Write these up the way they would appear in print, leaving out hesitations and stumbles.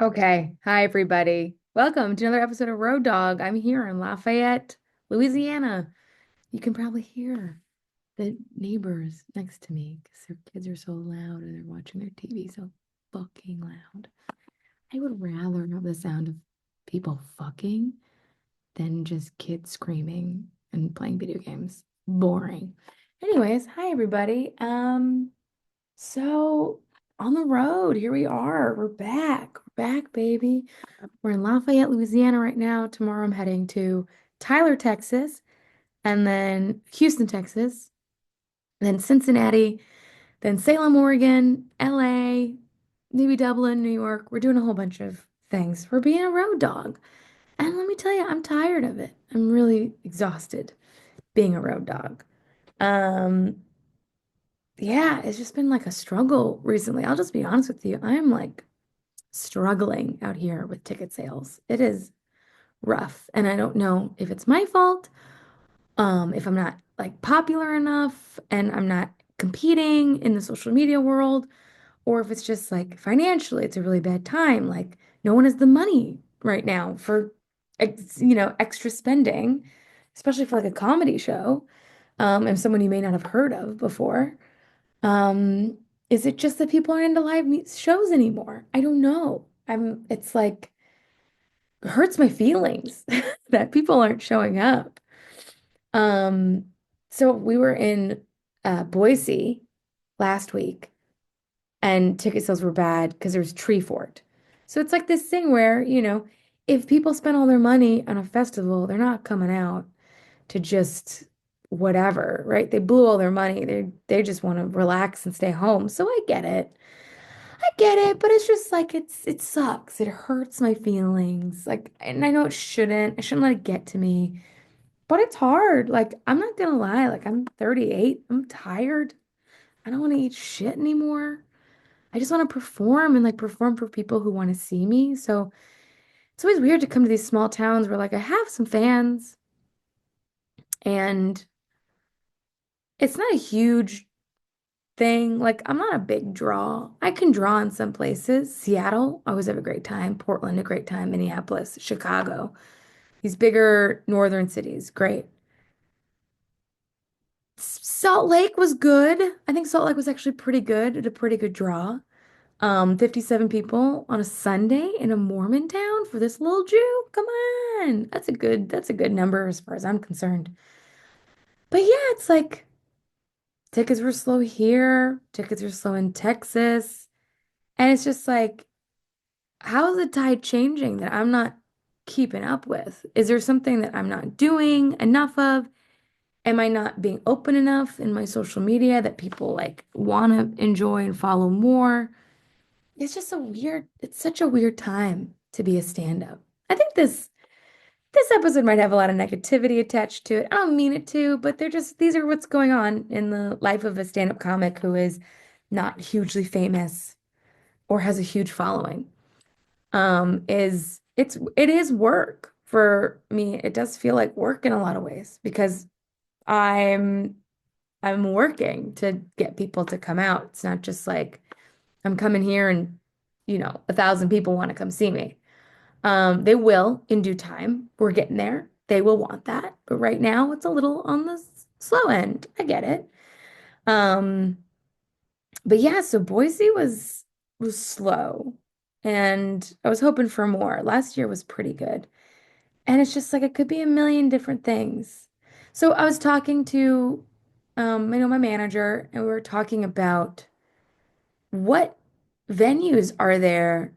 Okay. Hi, everybody. Welcome to another episode of Road Dog. I'm here in Lafayette, Louisiana. You can probably hear the neighbors next to me because their kids are so loud and they're watching their TV so fucking loud. I would rather have the sound of people fucking than just kids screaming and playing video games. Boring. Anyways, hi, everybody. So on the road, here we are. We're back. We're back, baby. We're in Lafayette, Louisiana right now. Tomorrow I'm heading to Tyler, Texas, and then Houston, Texas, then Cincinnati, then Salem, Oregon, LA, maybe Dublin, New York. We're doing a whole bunch of things for being a road dog. And let me tell you, I'm tired of it. I'm really exhausted being a road dog. Um, yeah, it's just been like a struggle recently. I'll just be honest with you. I am like struggling out here with ticket sales. It is rough. And I don't know if it's my fault, if I'm not like popular enough and I'm not competing in the social media world, or if it's just like financially, it's a really bad time. Like no one has the money right now for, extra spending, especially for like a comedy show, and someone you may not have heard of before. Um, is it just that people aren't into shows anymore? I don't know. It's like, hurts my feelings that people aren't showing up. Um, so we were in Boise last week and ticket sales were bad because there was Tree Fort. So it's like this thing where, if people spend all their money on a festival, they're not coming out to just whatever, right? They blew all their money. They just want to relax and stay home. So I get it. I get it, but it's just like it sucks. It hurts my feelings. Like, and I know it shouldn't. I shouldn't let it get to me. But it's hard. Like, I'm not gonna lie. Like, I'm 38. I'm tired. I don't want to eat shit anymore. I just want to perform and like perform for people who want to see me. So it's always weird to come to these small towns where like I have some fans and it's not a huge thing. Like, I'm not a big draw. I can draw in some places. Seattle, I always have a great time. Portland, a great time. Minneapolis, Chicago, these bigger northern cities, great. Salt Lake was good. I think Salt Lake was actually pretty good. It a pretty good draw. 57 people on a Sunday in a Mormon town for this little Jew. Come on. That's a good number as far as I'm concerned. But yeah, it's like tickets were slow here, tickets were slow in Texas. And it's just like, how is the tide changing that I'm not keeping up with? Is there something that I'm not doing enough of? Am I not being open enough in my social media that people like want to enjoy and follow more? It's such a weird time to be a stand-up. I think this episode might have a lot of negativity attached to it. I don't mean it to, but these are what's going on in the life of a stand-up comic who is not hugely famous or has a huge following. It is work for me. It does feel like work in a lot of ways because I'm I'm working to get people to come out. It's not just like I'm coming here and 1,000 people want to come see me. They will in due time. We're getting there. They will want that, but right now it's a little on the slow end. I get it. Um, but yeah, so Boise was slow, and I was hoping for more. Last year was pretty good. And it's just like it could be a million different things. So I was talking to my manager, and we were talking about what venues are there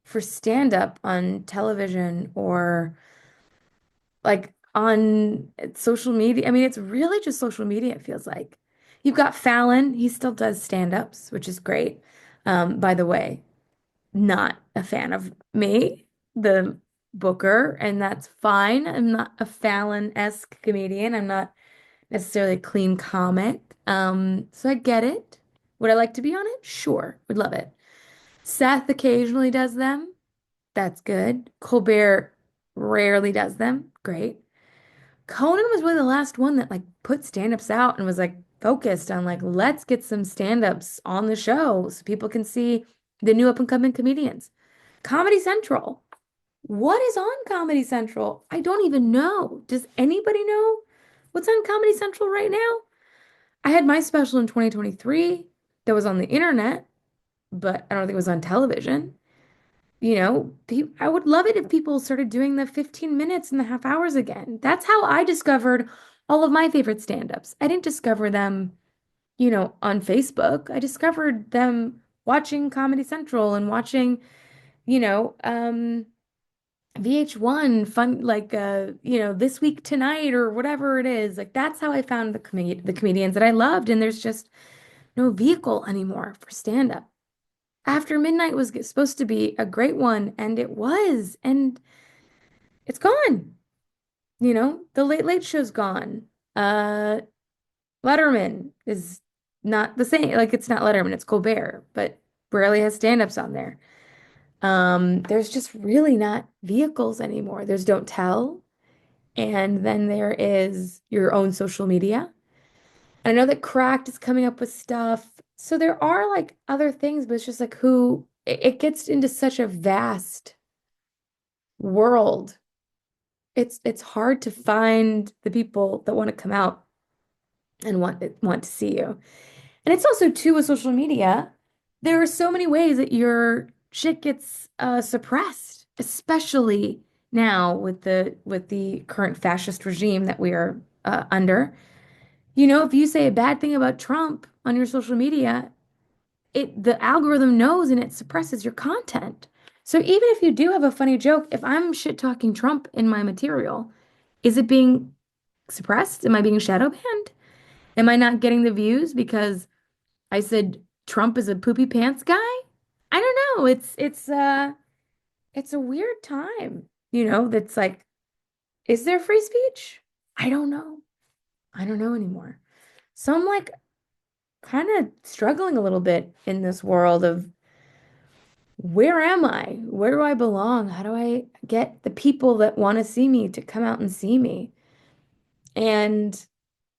for stand up on television or like on social media. I mean, it's really just social media, it feels like. You've got Fallon, he still does stand ups, which is great. By the way, not a fan of me, the booker, and that's fine. I'm not a Fallon-esque comedian. I'm not necessarily a clean comic. So I get it. Would I like to be on it? Sure, would love it. Seth occasionally does them. That's good. Colbert rarely does them. Great. Conan was really the last one that like put stand-ups out and was like focused on like let's get some stand-ups on the show so people can see the new up and coming comedians. Comedy Central. What is on Comedy Central? I don't even know. Does anybody know what's on Comedy Central right now? I had my special in 2023 that was on the internet, but I don't think it was on television. I would love it if people started doing the 15 minutes and the half hours again. That's how I discovered all of my favorite stand-ups. I didn't discover them, on Facebook. I discovered them watching Comedy Central and watching, you know, um, VH1 fun like This Week Tonight or whatever it is. Like that's how I found the comedians that I loved, and there's just no vehicle anymore for stand-up. After Midnight was supposed to be a great one, and it was, and it's gone. The Late Late Show's gone. Uh, Letterman is not the same. Like it's not Letterman, it's Colbert, but rarely has stand-ups on there. There's just really not vehicles anymore. There's Don't Tell, and then there is your own social media. I know that Cracked is coming up with stuff. So there are like other things, but it's just like it gets into such a vast world. It's hard to find the people that want to come out and want to see you. And it's also too with social media, there are so many ways that your shit gets suppressed, especially now with the current fascist regime that we are under. If you say a bad thing about Trump on your social media, the algorithm knows and it suppresses your content. So even if you do have a funny joke, if I'm shit talking Trump in my material, is it being suppressed? Am I being shadow banned? Am I not getting the views because I said Trump is a poopy pants guy? I don't know. It's a weird time. That's like, is there free speech? I don't know. I don't know anymore. So I'm like kind of struggling a little bit in this world of where am I? Where do I belong? How do I get the people that want to see me to come out and see me? And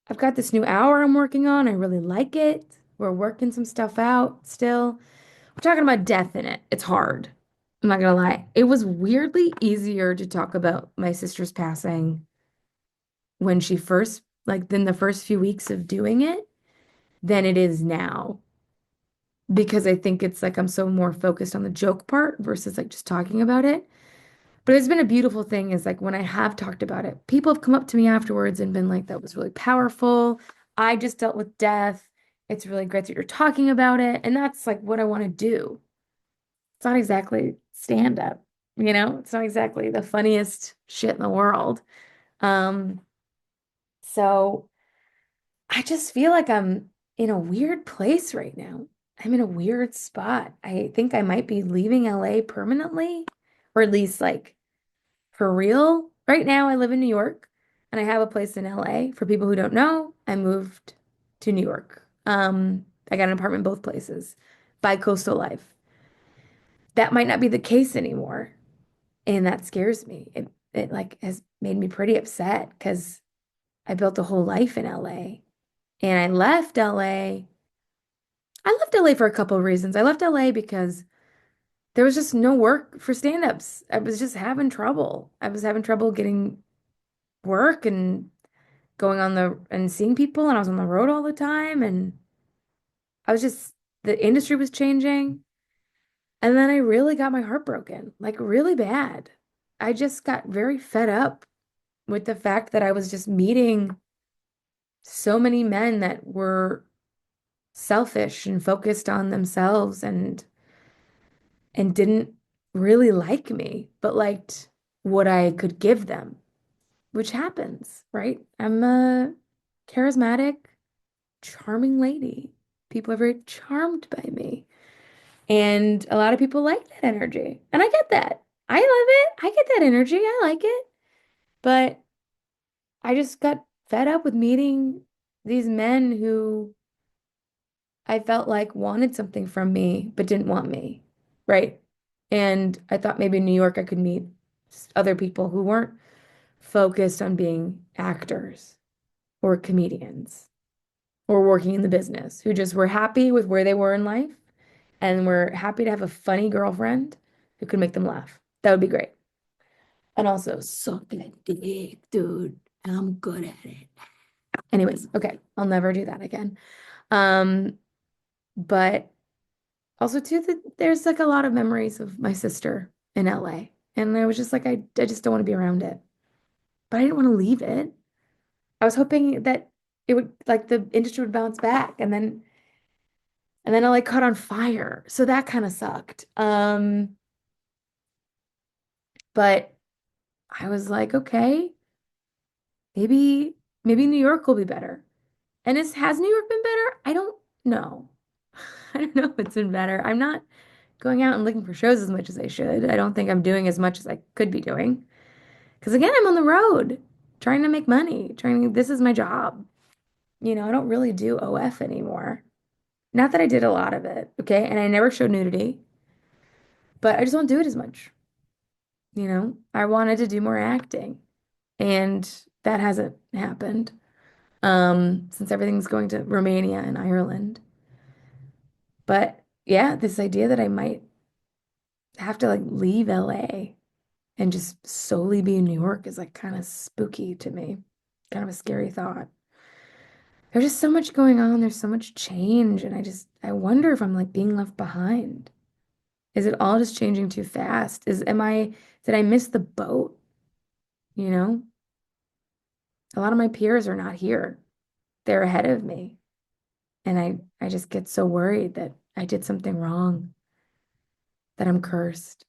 I've got this new hour I'm working on. I really like it. We're working some stuff out still. We're talking about death in it. It's hard. I'm not gonna lie. It was weirdly easier to talk about my sister's passing when she first, like, than the first few weeks of doing it than it is now. Because I think it's like I'm so more focused on the joke part versus like just talking about it. But it's been a beautiful thing is like when I have talked about it, people have come up to me afterwards and been like, that was really powerful. I just dealt with death. It's really great that you're talking about it. And that's like what I want to do. It's not exactly stand up, It's not exactly the funniest shit in the world. Um, so I just feel like I'm in a weird place right now. I'm in a weird spot. I think I might be leaving LA permanently, or at least like for real. Right now, I live in New York and I have a place in LA. For people who don't know, I moved to New York. I got an apartment in both places by Coastal Life. That might not be the case anymore, and that scares me. It like has made me pretty upset because I built a whole life in LA and I left LA. I left LA for a couple of reasons. I left LA because there was just no work for stand-ups. I was just having trouble. I was having trouble getting work and going on and seeing people, and I was on the road all the time, and I was just the industry was changing. And then I really got my heart broken, like really bad. I just got very fed up with the fact that I was just meeting so many men that were selfish and focused on themselves and didn't really like me, but liked what I could give them, which happens, right? I'm a charismatic, charming lady. People are very charmed by me. And a lot of people like that energy. And I get that. I love it. I get that energy. I like it. But I just got fed up with meeting these men who I felt like wanted something from me but didn't want me. Right. And I thought maybe in New York I could meet other people who weren't focused on being actors or comedians or working in the business, who just were happy with where they were in life and were happy to have a funny girlfriend It could make them laugh. That would be great. And also suck a dick, dude. I'm good at it. Anyways, okay, I'll never do that again. Um, but also too that there's like a lot of memories of my sister in LA. And I was just like, I just don't want to be around it. But I didn't want to leave it. I was hoping that it would like the industry would bounce back and then it like caught on fire. So that kind of sucked. But I was like, okay, maybe maybe New York will be better. And has New York been better? I don't know. I don't know if it's been better. I'm not going out and looking for shows as much as I should. I don't think I'm doing as much as I could be doing. Because again, I'm on the road trying to make money, this is my job. I don't really do OF anymore. Not that I did a lot of it, okay? And I never showed nudity, but I just don't do it as much. I wanted to do more acting, and that hasn't happened. Since everything's going to Romania and Ireland. But yeah, this idea that I might have to like leave LA and just solely be in New York is like kind of spooky to me. Kind of a scary thought. There's just so much going on. There's so much change. And I wonder if I'm like being left behind. Is it all just changing too fast? Did I miss the boat? You know, a lot of my peers are not here. They're ahead of me. And I just get so worried that I did something wrong, that I'm cursed.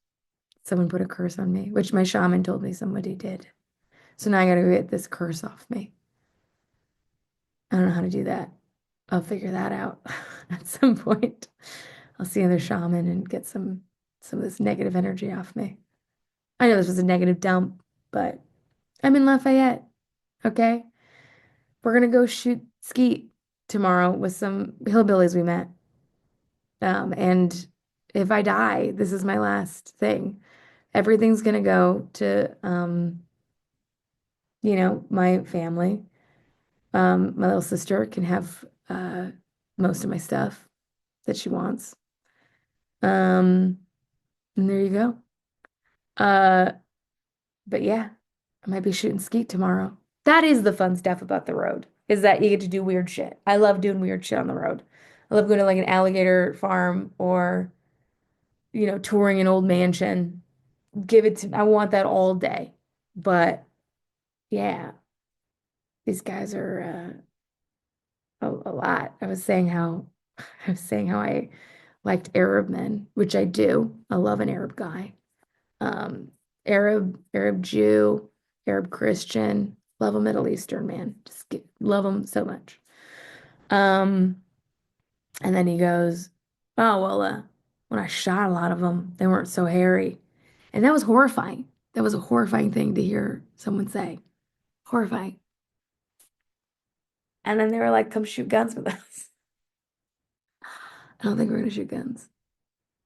Someone put a curse on me, which my shaman told me somebody did. So now I gotta get this curse off me. I don't know how to do that. I'll figure that out at some point. I'll see another shaman and get some of this negative energy off me. I know this was a negative dump, but I'm in Lafayette, okay? We're gonna go shoot skeet tomorrow with some hillbillies we met. And if I die, this is my last thing. Everything's gonna go to my family. My little sister can have most of my stuff that she wants. Um, and there you go. Uh, but yeah, I might be shooting skeet tomorrow. That is the fun stuff about the road, is that you get to do weird shit. I love doing weird shit on the road. I love going to like an alligator farm or, touring an old mansion. I want that all day. But yeah, these guys are a lot. I was saying how I liked Arab men, which I do. I love an Arab guy. Um, Arab Jew, Arab Christian, love a Middle Eastern man. Love them so much. Um, and then he goes, "Oh well, when I shot a lot of them, they weren't so hairy," and that was horrifying. That was a horrifying thing to hear someone say. Horrifying. And then they were like, "Come shoot guns with us." I don't think we're gonna shoot guns.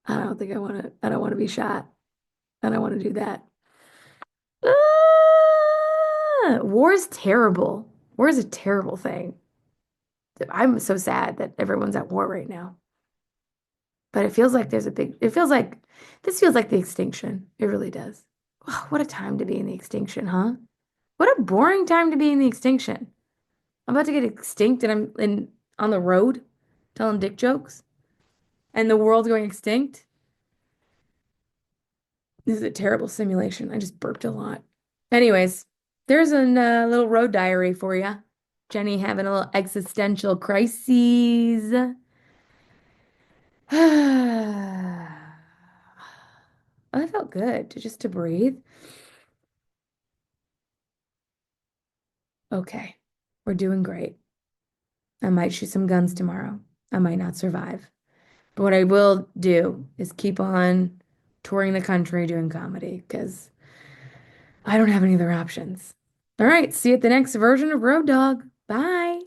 I don't think I want to. I don't want to be shot. I don't want to do that. War is terrible. War is a terrible thing. I'm so sad that everyone's at war right now. But it feels like this feels like the extinction. It really does. Oh, what a time to be in the extinction, huh? What a boring time to be in the extinction. I'm about to get extinct and on the road telling dick jokes and the world's going extinct. This is a terrible simulation. I just burped a lot. Anyways, there's a little road diary for you. Jenny having a little existential crises. I felt good to breathe. Okay, we're doing great. I might shoot some guns tomorrow. I might not survive. But what I will do is keep on touring the country doing comedy because I don't have any other options. All right, see you at the next version of Road Dog. Bye.